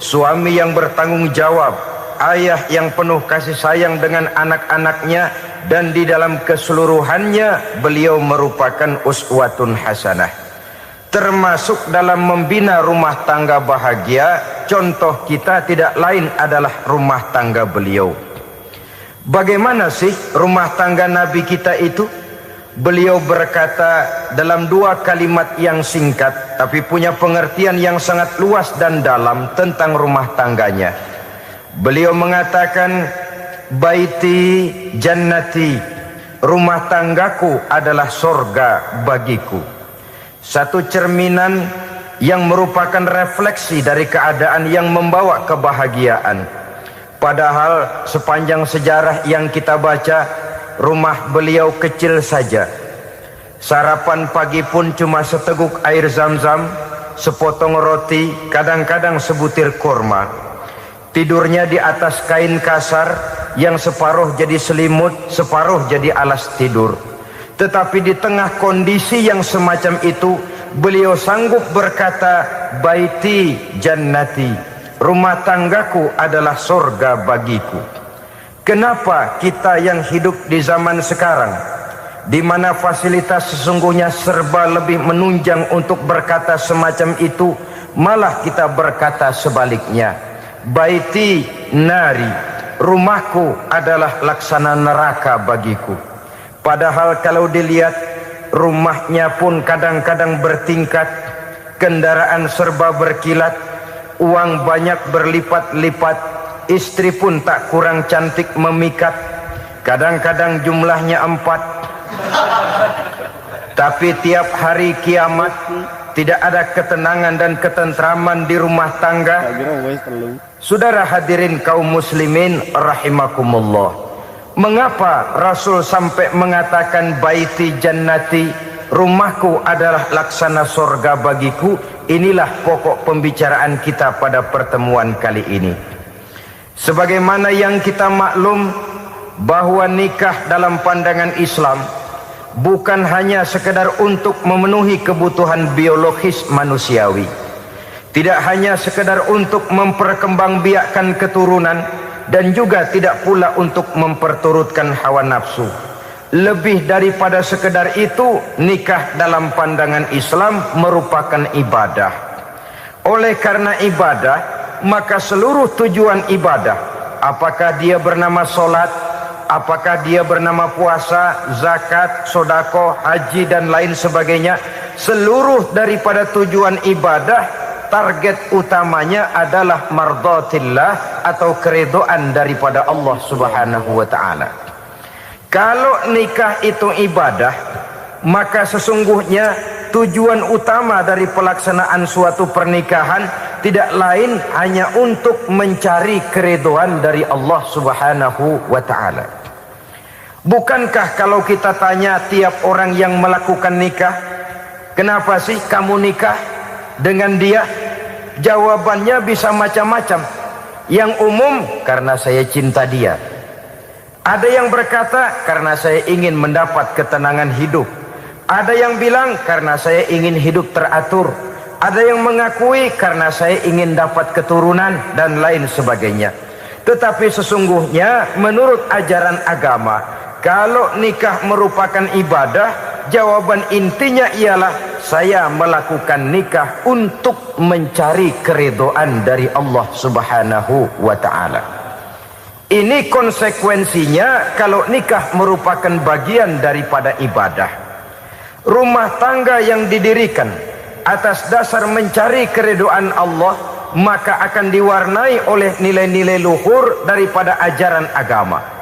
suami yang bertanggung jawab, ayah yang penuh kasih sayang dengan anak-anaknya, dan di dalam keseluruhannya beliau merupakan uswatun hasanah. Termasuk dalam membina rumah tangga bahagia, contoh kita tidak lain adalah rumah tangga beliau. Bagaimana sih rumah tangga Nabi kita itu? Beliau berkata dalam dua kalimat yang singkat tapi punya pengertian yang sangat luas dan dalam tentang rumah tangganya. Beliau mengatakan, baiti jannati, rumah tanggaku adalah sorga bagiku. Satu cerminan yang merupakan refleksi dari keadaan yang membawa kebahagiaan. Padahal sepanjang sejarah yang kita baca, rumah beliau kecil saja. Sarapan pagi pun cuma seteguk air zam-zam, sepotong roti, kadang-kadang sebutir kurma. Tidurnya di atas kain kasar yang separuh jadi selimut, separuh jadi alas tidur. Tetapi di tengah kondisi yang semacam itu, beliau sanggup berkata, baiti jannati, rumah tanggaku adalah surga bagiku. Kenapa kita yang hidup di zaman sekarang, di mana fasilitas sesungguhnya serba lebih menunjang untuk berkata semacam itu, malah kita berkata sebaliknya, baiti nari, rumahku adalah laksana neraka bagiku. Padahal kalau dilihat, rumahnya pun kadang-kadang bertingkat, kendaraan serba berkilat, uang banyak berlipat-lipat, istri pun tak kurang cantik memikat, kadang-kadang jumlahnya 4. Tapi tiap hari kiamat tidak ada ketenangan dan ketentraman di rumah tangga. Saudara hadirin kaum muslimin rahimakumullah, mengapa Rasul sampai mengatakan baiti jannati, rumahku adalah laksana surga bagiku? Inilah pokok pembicaraan kita pada pertemuan kali ini. Sebagaimana yang kita maklum bahwa nikah dalam pandangan Islam bukan hanya sekedar untuk memenuhi kebutuhan biologis manusiawi, tidak hanya sekedar untuk memperkembangbiakkan keturunan, dan juga tidak pula untuk memperturutkan hawa nafsu. Lebih daripada sekedar itu, nikah dalam pandangan Islam merupakan ibadah. Oleh karena ibadah, maka seluruh tujuan ibadah, apakah dia bernama solat, apakah dia bernama puasa, zakat, sodako, haji dan lain sebagainya, seluruh daripada tujuan ibadah, target utamanya adalah mardhatillah atau keridhaan daripada Allah Subhanahu wa taala. Kalau nikah itu ibadah, maka sesungguhnya tujuan utama dari pelaksanaan suatu pernikahan tidak lain hanya untuk mencari keridhaan dari Allah Subhanahu wa taala. Bukankah kalau kita tanya tiap orang yang melakukan nikah, kenapa sih kamu nikah dengan dia? Jawabannya bisa macam-macam. Yang umum, karena saya cinta dia. Ada yang berkata, karena saya ingin mendapat ketenangan hidup. Ada yang bilang, karena saya ingin hidup teratur. Ada yang mengakui, karena saya ingin dapat keturunan dan lain sebagainya. Tetapi sesungguhnya menurut ajaran agama, kalau nikah merupakan ibadah, jawaban intinya ialah saya melakukan nikah untuk mencari keridhaan dari Allah Subhanahu wa taala. Ini konsekuensinya kalau nikah merupakan bagian daripada ibadah. Rumah tangga yang didirikan atas dasar mencari keridhaan Allah, maka akan diwarnai oleh nilai-nilai luhur daripada ajaran agama.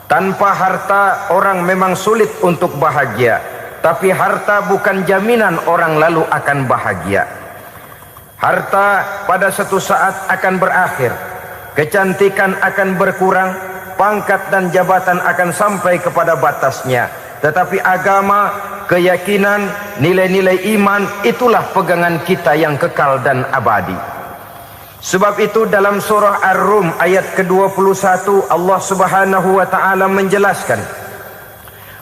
Tanpa harta orang memang sulit untuk bahagia, tapi harta bukan jaminan orang lalu akan bahagia. Harta pada suatu saat akan berakhir, kecantikan akan berkurang, pangkat dan jabatan akan sampai kepada batasnya. Tetapi agama, keyakinan, nilai-nilai iman, itulah pegangan kita yang kekal dan abadi. Sebab itu dalam surah Ar-Rum ayat ke-21 Allah Subhanahu wa taala menjelaskan,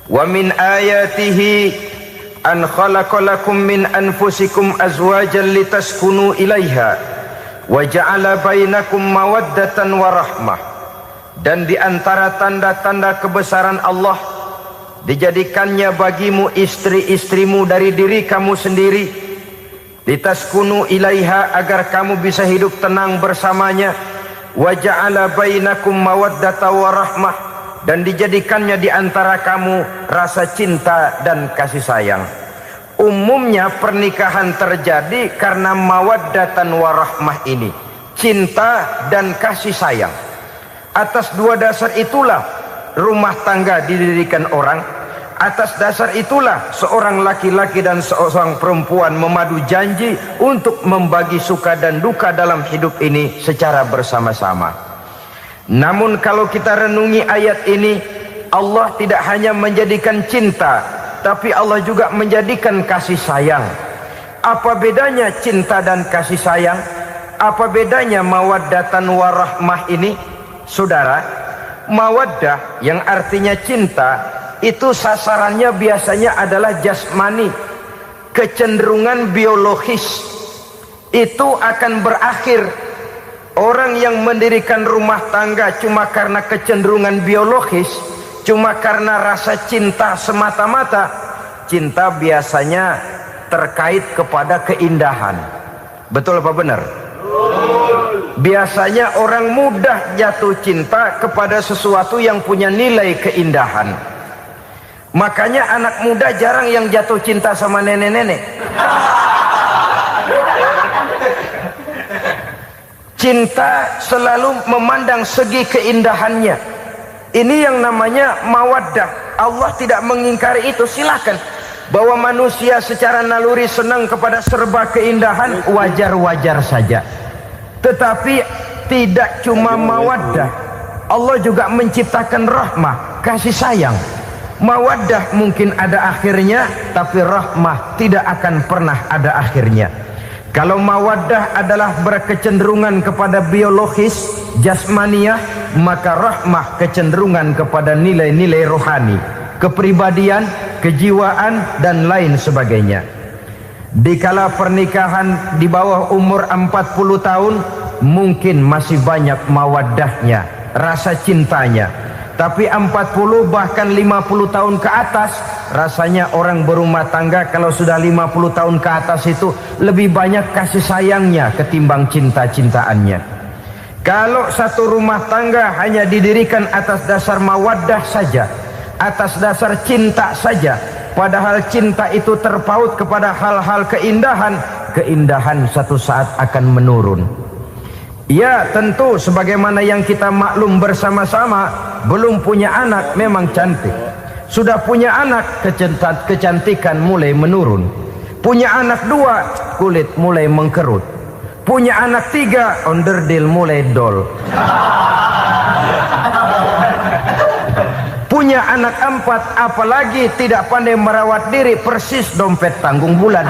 wa min ayatihi an khalaqalakum min anfusikum azwajan litaskunu ilaiha wa ja'ala bainakum mawaddatan wa rahmah, dan di antara tanda-tanda kebesaran Allah, dijadikannya bagimu istri-istrimu dari diri kamu sendiri, litaskunu ilaiha, agar kamu bisa hidup tenang bersamanya, wa ja'ala bainakum mawaddatan wa rahmah, dan dijadikannya di antara kamu rasa cinta dan kasih sayang. Umumnya pernikahan terjadi karena mawaddatan warahmah ini, cinta dan kasih sayang. Atas dua dasar itulah rumah tangga didirikan orang. Atas dasar itulah seorang laki-laki dan seorang perempuan memadu janji untuk membagi suka dan duka dalam hidup ini secara bersama-sama. Namun kalau kita renungi ayat ini, Allah tidak hanya menjadikan cinta, tapi Allah juga menjadikan kasih sayang. Apa bedanya cinta dan kasih sayang? Apa bedanya mawaddatan warahmah ini? Saudara, mawaddah yang artinya cinta, itu sasarannya biasanya adalah jasmani, kecenderungan biologis. Itu akan berakhir. Orang yang mendirikan rumah tangga cuma karena kecenderungan biologis, cuma karena rasa cinta semata-mata, cinta biasanya terkait kepada keindahan. Betul apa benar? Biasanya orang mudah jatuh cinta kepada sesuatu yang punya nilai keindahan. Makanya anak muda jarang yang jatuh cinta sama nenek-nenek. Cinta selalu memandang segi keindahannya. Ini yang namanya mawaddah. Allah tidak mengingkari itu, silakan. Bahwa manusia secara naluri senang kepada serba keindahan, wajar-wajar saja. Tetapi tidak cuma mawaddah, Allah juga menciptakan rahmah, kasih sayang. Mawaddah mungkin ada akhirnya, tapi rahmah tidak akan pernah ada akhirnya. Kalau mawaddah adalah berkecenderungan kepada biologis, jasmaniah, maka rahmah kecenderungan kepada nilai-nilai rohani, kepribadian, kejiwaan, dan lain sebagainya. Dikala pernikahan di bawah umur 40 tahun, mungkin masih banyak mawaddahnya, rasa cintanya. Tapi 40 bahkan 50 tahun ke atas, rasanya orang berumah tangga kalau sudah 50 tahun ke atas itu lebih banyak kasih sayangnya ketimbang cinta-cintaannya. Kalau satu rumah tangga hanya didirikan atas dasar mawaddah saja, atas dasar cinta saja, padahal cinta itu terpaut kepada hal-hal keindahan, keindahan satu saat akan menurun. Ya tentu sebagaimana yang kita maklum bersama-sama, belum punya anak memang cantik. Sudah punya anak, kecantikan mulai menurun. Punya anak 2, kulit mulai mengkerut. Punya anak 3, onderdil mulai dol. Punya anak 4, apalagi tidak pandai merawat diri, persis dompet tanggung bulan.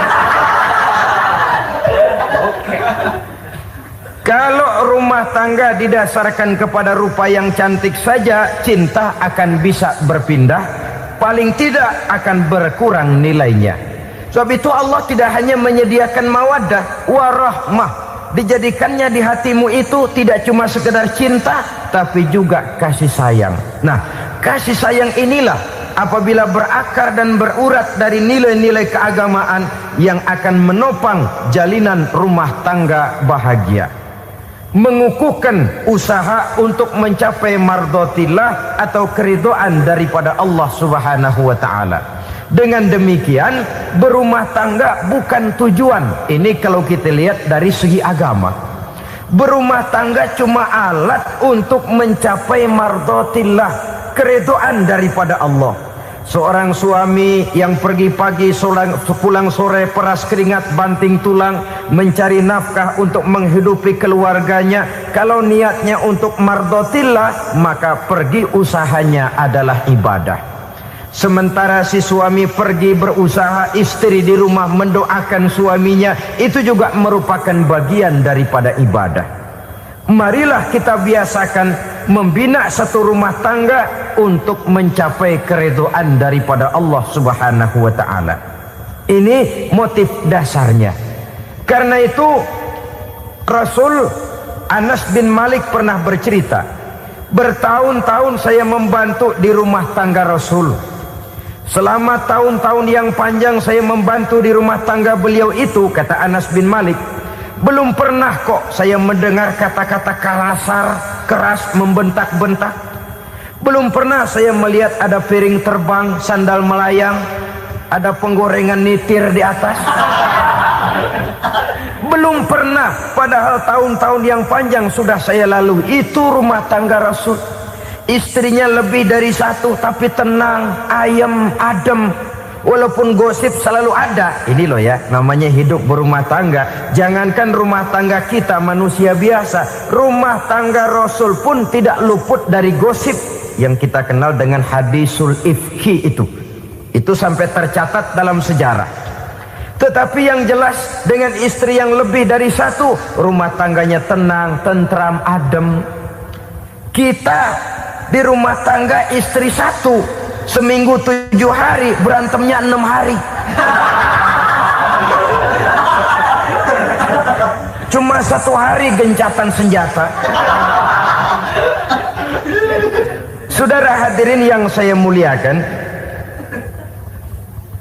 Kalau rumah tangga didasarkan kepada rupa yang cantik saja, cinta akan bisa berpindah, paling tidak akan berkurang nilainya. Sebab itu Allah tidak hanya menyediakan mawaddah warahmah, dijadikannya di hatimu itu tidak cuma sekedar cinta, tapi juga kasih sayang. Nah, kasih sayang inilah apabila berakar dan berurat dari nilai-nilai keagamaan yang akan menopang jalinan rumah tangga bahagia, mengukuhkan usaha untuk mencapai mardotillah atau keridhaan daripada Allah Subhanahu wa ta'ala. Dengan demikian berumah tangga bukan tujuan. Ini kalau kita lihat dari segi agama, berumah tangga cuma alat untuk mencapai mardotillah, keridhaan daripada Allah. Seorang suami yang pergi pagi pulang sore peras keringat banting tulang mencari nafkah untuk menghidupi keluarganya, kalau niatnya untuk mardotillah maka pergi usahanya adalah ibadah. Sementara si suami pergi berusaha, istri di rumah mendoakan suaminya, itu juga merupakan bagian daripada ibadah. Marilah kita biasakan membina satu rumah tangga untuk mencapai keridhaan daripada Allah Subhanahu wa ta'ala. Ini motif dasarnya. Karena itu Rasul Anas bin Malik pernah bercerita, bertahun-tahun saya membantu di rumah tangga Rasul. Selama tahun-tahun yang panjang saya membantu di rumah tangga beliau itu, kata Anas bin Malik, belum pernah kok saya mendengar kata-kata kasar, keras, membentak-bentak. Belum pernah saya melihat ada piring terbang, sandal melayang, ada penggorengan nitir di atas. Belum pernah, padahal tahun-tahun yang panjang sudah saya lalui. Itu rumah tangga Rasul. Istrinya lebih dari satu, tapi tenang, ayem, adem. Walaupun gosip selalu ada. Ini loh ya, namanya hidup berumah tangga. Jangankan rumah tangga kita manusia biasa, rumah tangga Rasul pun tidak luput dari gosip yang kita kenal dengan hadisul ifki itu. Itu sampai tercatat dalam sejarah. Tetapi yang jelas, dengan istri yang lebih dari satu, rumah tangganya tenang, tentram, adem. Kita di rumah tangga istri satu, seminggu 7 hari, berantemnya 6 hari. Cuma 1 hari gencatan senjata. Saudara hadirin yang saya muliakan,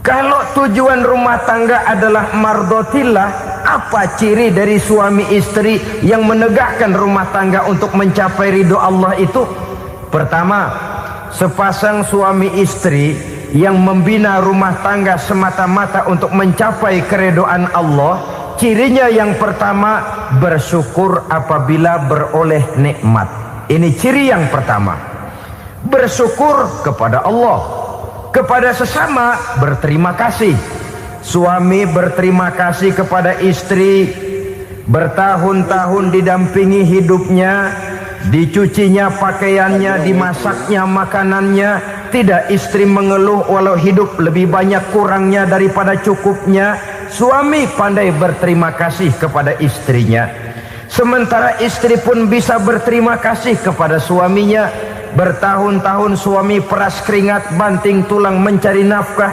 kalau tujuan rumah tangga adalah mardotillah, apa ciri dari suami istri yang menegakkan rumah tangga untuk mencapai ridho Allah itu? Pertama, sepasang suami istri yang membina rumah tangga semata-mata untuk mencapai keridhaan Allah, cirinya yang pertama, bersyukur apabila beroleh nikmat. Ini ciri yang pertama. Bersyukur kepada Allah. Kepada sesama berterima kasih. Suami berterima kasih kepada istri, bertahun-tahun didampingi hidupnya, dicucinya pakaiannya, dimasaknya makanannya. Tidak istri mengeluh walau hidup lebih banyak kurangnya daripada cukupnya. Suami pandai berterima kasih kepada istrinya. Sementara istri pun bisa berterima kasih kepada suaminya. Bertahun-tahun suami peras keringat, banting tulang mencari nafkah,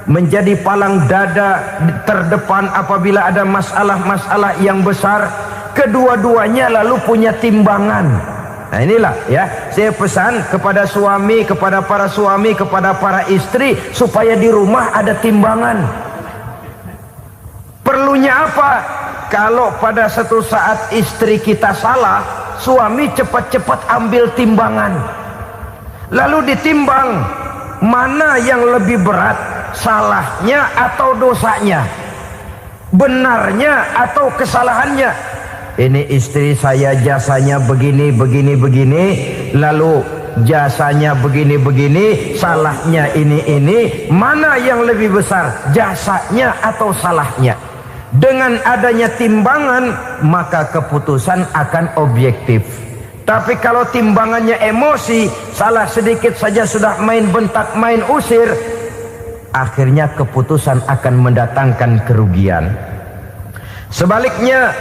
menjadi palang dada terdepan apabila ada masalah-masalah yang besar. Kedua-duanya lalu punya timbangan. Nah inilah ya, saya pesan kepada suami, kepada para suami, kepada para istri, supaya di rumah ada timbangan. Perlunya apa? Kalau pada satu saat istri kita salah, suami cepat-cepat ambil timbangan, lalu ditimbang mana yang lebih berat, salahnya atau dosanya, benarnya atau kesalahannya. Ini istri saya jasanya begini, lalu jasanya begini, salahnya ini, mana yang lebih besar, jasanya atau salahnya? Dengan adanya timbangan, maka keputusan akan objektif. Tapi kalau timbangannya emosi, salah sedikit saja sudah main bentak, main usir, akhirnya keputusan akan mendatangkan kerugian. Sebaliknya,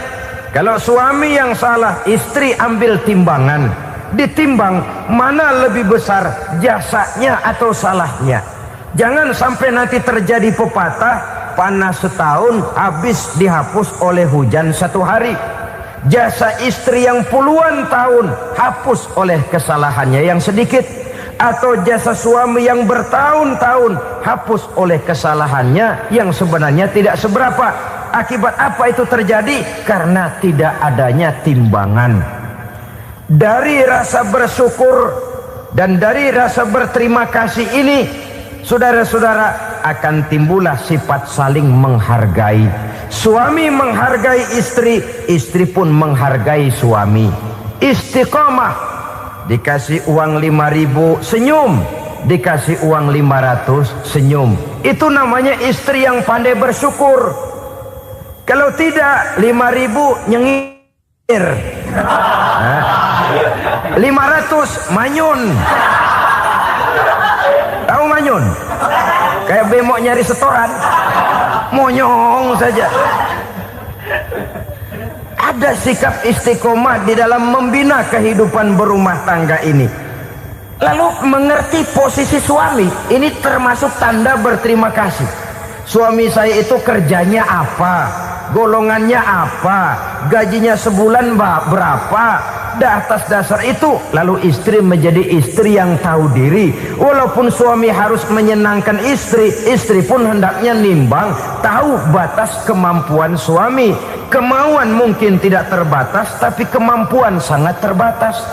kalau suami yang salah, istri ambil timbangan, ditimbang mana lebih besar, jasanya atau salahnya. Jangan sampai nanti terjadi pepatah, panas setahun habis dihapus oleh hujan 1 hari. Jasa istri yang puluhan tahun hapus oleh kesalahannya yang sedikit, atau jasa suami yang bertahun-tahun hapus oleh kesalahannya yang sebenarnya tidak seberapa. Akibat apa itu terjadi? Karena tidak adanya timbangan. Dari rasa bersyukur dan dari rasa berterima kasih ini, saudara-saudara, akan timbullah sifat saling menghargai. Suami menghargai istri, istri pun menghargai suami. Istiqomah, dikasih uang 5.000 senyum, dikasih uang 500 senyum. Itu namanya istri yang pandai bersyukur. Kalau tidak, 5.000 nyengir, 500 manyun. Tahu manyun? Kayak bemok nyari setoran, monyong saja. Ada sikap istiqomah di dalam membina kehidupan berumah tangga ini. Lalu mengerti posisi suami, ini termasuk tanda berterima kasih. Suami saya itu kerjanya apa? golongannya apa, gajinya sebulan berapa. Atas dasar itu lalu istri menjadi istri yang tahu diri. Walaupun suami harus menyenangkan istri, istri pun hendaknya nimbang, tahu batas kemampuan suami. Kemauan mungkin tidak terbatas, tapi kemampuan sangat terbatas.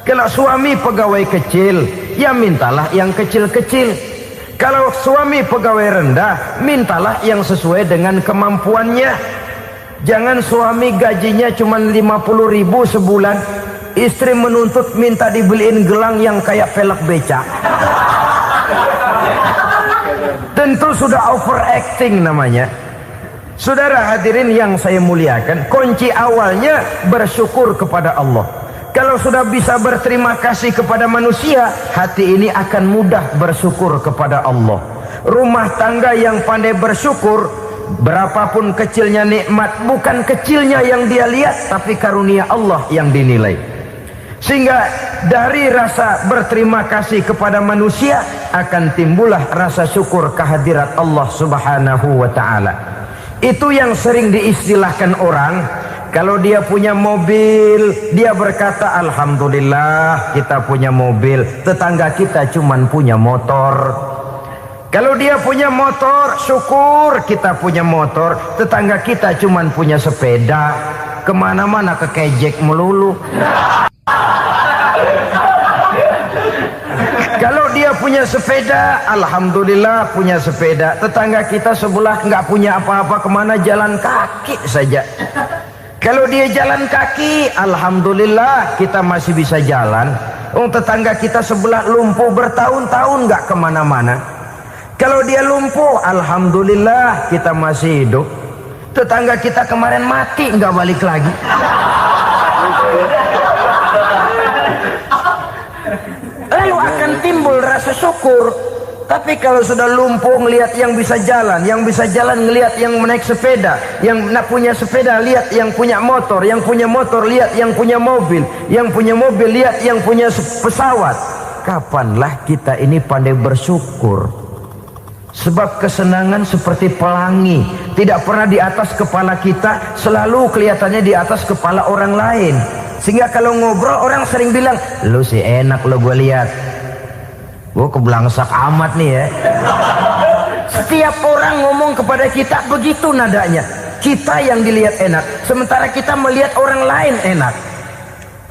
Kalau suami pegawai kecil, ya mintalah yang kecil-kecil. Kalau suami pegawai rendah, mintalah yang sesuai dengan kemampuannya. Jangan suami gajinya cuma 50.000 sebulan, istri menuntut minta dibeliin gelang yang kayak velg becak. Tentu sudah overacting namanya. Saudara hadirin yang saya muliakan, kunci awalnya bersyukur kepada Allah. Kalau sudah bisa berterima kasih kepada manusia, hati ini akan mudah bersyukur kepada Allah. Rumah tangga yang pandai bersyukur, berapapun kecilnya nikmat, bukan kecilnya yang dia lihat, tapi karunia Allah yang dinilai. Sehingga dari rasa berterima kasih kepada manusia akan timbullah rasa syukur kehadirat Allah Subhanahu wa ta'ala. Itu yang sering diistilahkan orang, kalau dia punya mobil, dia berkata alhamdulillah kita punya mobil, tetangga kita cuman punya motor. Kalau dia punya motor, syukur kita punya motor, tetangga kita cuman punya sepeda, kemana-mana kekejek melulu. Kalau dia punya sepeda, alhamdulillah punya sepeda, tetangga kita sebelah nggak punya apa-apa, kemana jalan kaki saja. Kalau dia jalan kaki, alhamdulillah kita masih bisa jalan. Tetangga kita sebelah lumpuh bertahun-tahun nggak kemana-mana. Kalau dia lumpuh, alhamdulillah kita masih hidup. Tetangga kita kemarin mati nggak balik lagi. Lalu akan timbul rasa syukur. Tapi kalau sudah lumpuh ngelihat yang bisa jalan ngelihat yang menaik sepeda, yang punya sepeda lihat yang punya motor lihat yang punya mobil lihat yang punya pesawat. Kapanlah kita ini pandai bersyukur? Sebab kesenangan seperti pelangi, tidak pernah di atas kepala kita, selalu kelihatannya di atas kepala orang lain. Sehingga kalau ngobrol orang sering bilang, lu sih enak lo gue lihat, gue keblangsak amat nih ya. Setiap orang ngomong kepada kita begitu nadanya. Kita yang dilihat enak, sementara kita melihat orang lain enak.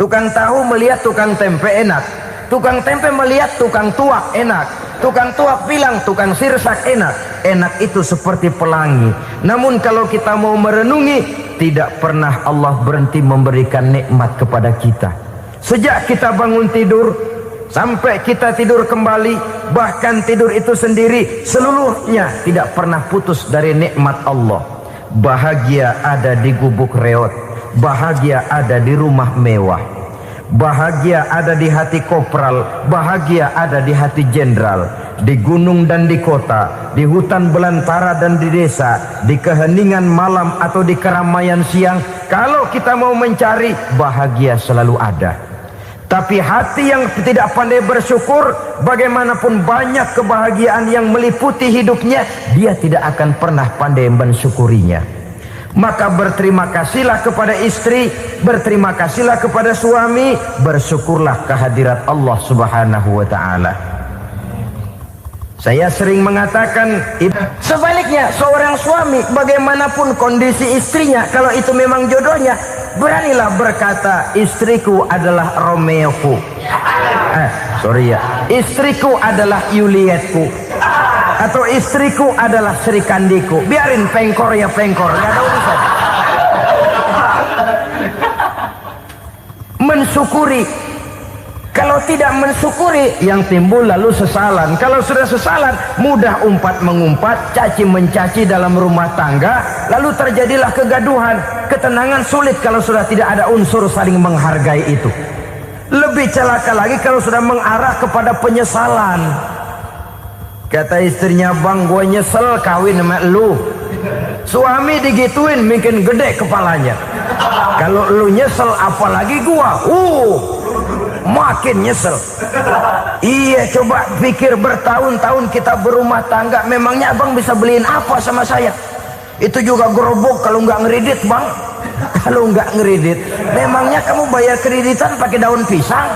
Tukang tahu melihat tukang tempe enak, tukang tempe melihat tukang tuak enak, tukang tuak bilang tukang sirsak enak. Enak itu seperti pelangi. Namun kalau kita mau merenungi, tidak pernah Allah berhenti memberikan nikmat kepada kita. Sejak kita bangun tidur sampai kita tidur kembali, bahkan tidur itu sendiri, seluruhnya tidak pernah putus dari nikmat Allah. Bahagia ada di gubuk reot, bahagia ada di rumah mewah, bahagia ada di hati kopral, bahagia ada di hati jenderal, di gunung dan di kota, di hutan belantara dan di desa, di keheningan malam atau di keramaian siang. Kalau kita mau mencari, bahagia selalu ada. Tapi hati yang tidak pandai bersyukur, bagaimanapun banyak kebahagiaan yang meliputi hidupnya, dia tidak akan pernah pandai mensyukurinya. Maka berterima kasihlah kepada istri, berterima kasihlah kepada suami, bersyukurlah kehadirat Allah Subhanahu wa ta'ala. Saya sering mengatakan, sebaliknya seorang suami bagaimanapun kondisi istrinya, kalau itu memang jodohnya, beranilah berkata, istriku adalah Romeoku, istriku adalah Julietku, atau istriku adalah Sri Kandiku. Biarin pengkor ya pengkor, gak ada urusan. Mensyukuri. Kalau tidak mensyukuri, yang timbul lalu sesalan. Kalau sudah sesalan, mudah umpat mengumpat, caci mencaci dalam rumah tangga, lalu terjadilah kegaduhan. Ketenangan sulit kalau sudah tidak ada unsur saling menghargai itu. Lebih celaka lagi kalau sudah mengarah kepada penyesalan. Kata istrinya, bang gue nyesel kawin sama lu. Suami digituin mungkin gede kepalanya. Kalau lu nyesel apalagi gua, makin nyesel. Iya, coba pikir bertahun-tahun kita berumah tangga, memangnya abang bisa beliin apa sama saya? Itu juga gerobok kalau nggak ngeredit bang. Kalau nggak ngeredit, memangnya kamu bayar kreditan pakai daun pisang?